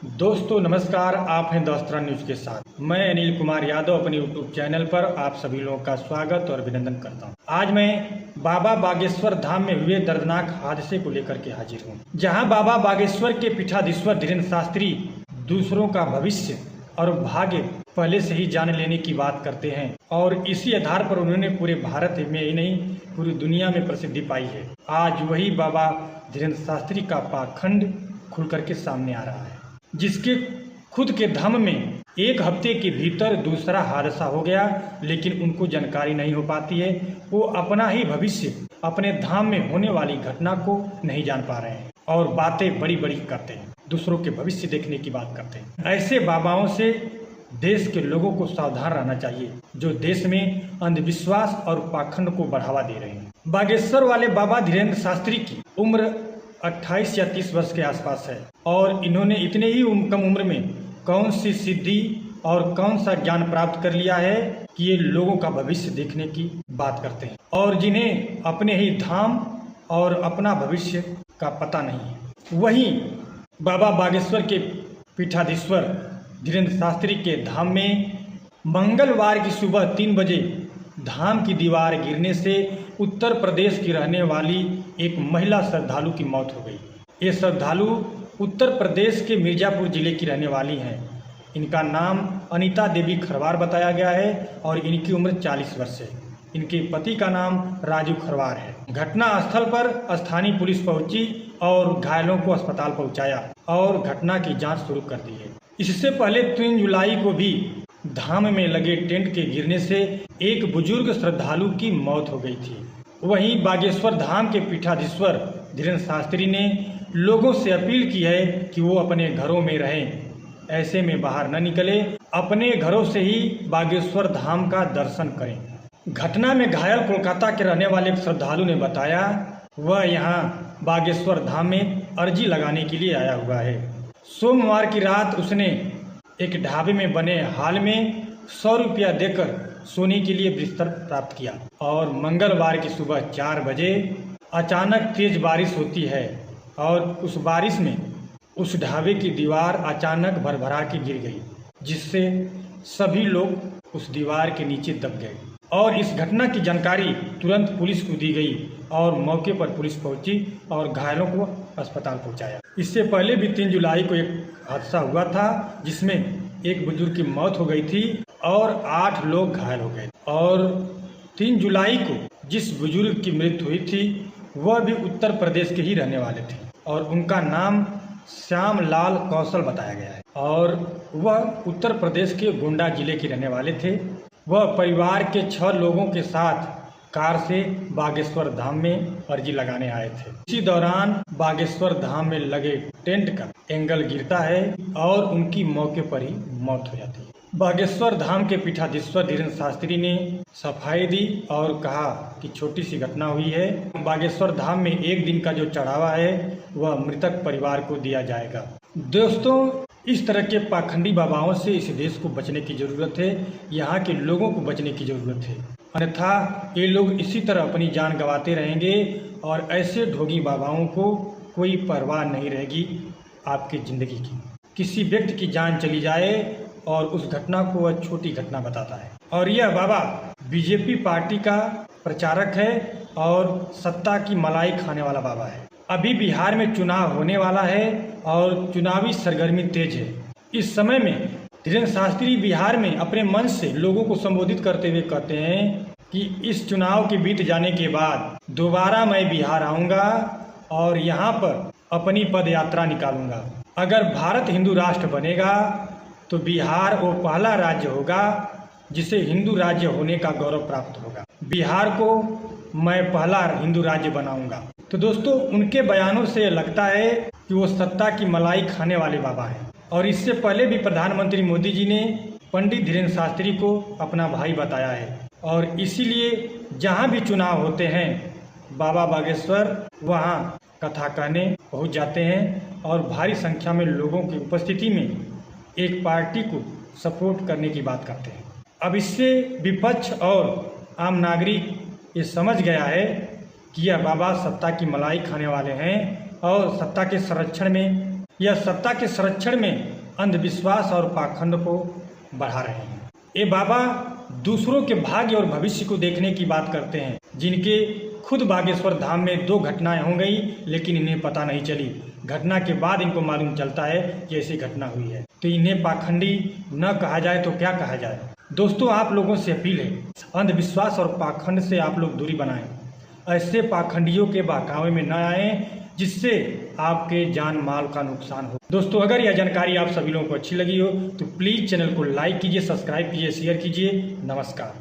दोस्तों नमस्कार, आप हैं दोस्तरा न्यूज के साथ। मैं अनिल कुमार यादव अपने यूट्यूब चैनल पर आप सभी लोगों का स्वागत और अभिनंदन करता हूं। आज मैं बाबा बागेश्वर धाम में हुए दर्दनाक हादसे को लेकर के हाजिर हूं, जहां बाबा बागेश्वर के पीठाधीश्वर धीरेन्द्र शास्त्री दूसरों का भविष्य और भाग्य पहले से ही जान लेने की बात करते हैं और इसी आधार पर उन्होंने पूरे भारत में ही नहीं पूरी दुनिया में प्रसिद्धि पाई है। आज वही बाबा धीरेन्द्र शास्त्री का पाखंड खुल करके सामने आ रहा है, जिसके खुद के धाम में एक हफ्ते के भीतर दूसरा हादसा हो गया, लेकिन उनको जानकारी नहीं हो पाती है। वो अपना ही भविष्य अपने धाम में होने वाली घटना को नहीं जान पा रहे हैं और बातें बड़ी बड़ी करते हैं, दूसरों के भविष्य देखने की बात करते हैं। ऐसे बाबाओं से देश के लोगों को सावधान रहना चाहिए, जो देश में अंधविश्वास और पाखंड को बढ़ावा दे रहे हैं। बागेश्वर वाले बाबा धीरेन्द्र शास्त्री की उम्र 28 या 30 वर्ष के आसपास है और इन्होंने इतने ही कम उम्र में कौन सी सिद्धि और कौन सा ज्ञान प्राप्त कर लिया है कि ये लोगों का भविष्य देखने की बात करते हैं और जिन्हें अपने ही धाम और अपना भविष्य का पता नहीं है। वहीं बाबा बागेश्वर के पीठाधीश्वर धीरेन्द्र शास्त्री के धाम में मंगलवार की सुबह 3 बजे धाम की दीवार गिरने से उत्तर प्रदेश की रहने वाली एक महिला श्रद्धालु की मौत हो गई। ये श्रद्धालु उत्तर प्रदेश के मिर्जापुर जिले की रहने वाली हैं। इनका नाम अनीता देवी खरवार बताया गया है और इनकी उम्र 40 वर्ष है। इनके पति का नाम राजू खरवार है। घटना स्थल पर स्थानीय पुलिस पहुंची और घायलों को अस्पताल पहुंचाया और घटना की जांच शुरू कर दी है। इससे पहले 3 जुलाई को भी धाम में लगे टेंट के गिरने से एक बुजुर्ग श्रद्धालु की मौत हो गई थी। वहीं बागेश्वर धाम के पीठाधीश्वर धीरेन्द्र शास्त्री ने लोगों से अपील की है कि वो अपने घरों में रहें, ऐसे में बाहर न निकले, अपने घरों से ही बागेश्वर धाम का दर्शन करें। घटना में घायल कोलकाता के रहने वाले एक श्रद्धालु ने बताया वह यहाँ बागेश्वर धाम में अर्जी लगाने के लिए आया हुआ है। सोमवार की रात उसने एक ढाबे में बने हॉल में 100 रुपया देकर सोने के लिए बिस्तर प्राप्त किया और मंगलवार की सुबह 4 बजे अचानक तेज बारिश होती है और उस बारिश में उस ढाबे की दीवार अचानक भरभरा के गिर गई, जिससे सभी लोग उस दीवार के नीचे दब गए और इस घटना की जानकारी तुरंत पुलिस को दी गई और मौके पर पुलिस पहुंची और घायलों को अस्पताल पहुंचाया। इससे पहले भी 3 जुलाई को एक हादसा हुआ था, जिसमें एक बुजुर्ग की मौत हो गई थी और 8 लोग घायल हो गए और 3 जुलाई को जिस बुजुर्ग की मृत्यु हुई थी वह भी उत्तर प्रदेश के ही रहने वाले थे और उनका नाम श्याम लाल कौशल बताया गया है और वह उत्तर प्रदेश के गोंडा जिले के रहने वाले थे। वह परिवार के 6 लोगों के साथ कार से बागेश्वर धाम में अर्जी लगाने आए थे। इसी दौरान बागेश्वर धाम में लगे टेंट का एंगल गिरता है और उनकी मौके पर ही मौत हो जाती है। बागेश्वर धाम के पीठाधीश्वर धीरेन्द्र शास्त्री ने सफाई दी और कहा कि छोटी सी घटना हुई है। बागेश्वर धाम में एक दिन का जो चढ़ावा है वह मृतक परिवार को दिया जाएगा। दोस्तों, इस तरह के पाखंडी बाबाओं से इस देश को बचने की जरूरत है, यहाँ के लोगों को बचने की जरूरत है, अन्यथा ये लोग इसी तरह अपनी जान गंवाते रहेंगे और ऐसे ढोंगी बाबाओं को कोई परवाह नहीं रहेगी आपकी ज़िंदगी की। किसी व्यक्ति की जान चली जाए और उस घटना को वह छोटी घटना बताता है। और यह बाबा बीजेपी पार्टी का प्रचारक है और सत्ता की मलाई खाने वाला बाबा है। अभी बिहार में चुनाव होने वाला है और चुनावी सरगर्मी तेज है। इस समय में धीरेन्द्र शास्त्री बिहार में अपने मंच से लोगों को संबोधित करते हुए कहते हैं कि इस चुनाव के बीत जाने के बाद दोबारा मैं बिहार आऊँगा और यहाँ पर अपनी पद यात्रा निकालूंगा। अगर भारत हिंदू राष्ट्र बनेगा तो बिहार वो पहला राज्य होगा जिसे हिंदू राज्य होने का गौरव प्राप्त होगा। बिहार को मैं पहला हिंदू राज्य बनाऊंगा। तो दोस्तों, उनके बयानों से लगता है कि वो सत्ता की मलाई खाने वाले बाबा हैं और इससे पहले भी प्रधानमंत्री मोदी जी ने पंडित धीरेन्द्र शास्त्री को अपना भाई बताया है और इसीलिए जहाँ भी चुनाव होते हैं बाबा बागेश्वर वहाँ कथा कहने पहुँच जाते हैं और भारी संख्या में लोगों की उपस्थिति में एक पार्टी को सपोर्ट करने की बात करते हैं। अब इससे विपक्ष और आम नागरिक ये समझ गया है कि यह बाबा सत्ता की मलाई खाने वाले हैं और सत्ता के संरक्षण में यह सत्ता के संरक्षण में अंधविश्वास और पाखंड को बढ़ा रहे हैं। ये बाबा दूसरों के भाग्य और भविष्य को देखने की बात करते हैं, जिनके खुद बागेश्वर धाम में 2 घटनाएं हो गई, लेकिन इन्हें पता नहीं चली। घटना के बाद इनको मालूम चलता है कि ऐसी घटना हुई है। तो इन्हें पाखंडी न कहा जाए तो क्या कहा जाए। दोस्तों, आप लोगों से अपील है, अंधविश्वास और पाखंड से आप लोग दूरी बनाएं। ऐसे पाखंडियों के बहकावे में न आए जिससे आपके जान माल का नुकसान हो। दोस्तों, अगर यह जानकारी आप सभी लोगों को अच्छी लगी हो तो प्लीज़ चैनल को लाइक कीजिए, सब्सक्राइब कीजिए, शेयर कीजिए। नमस्कार।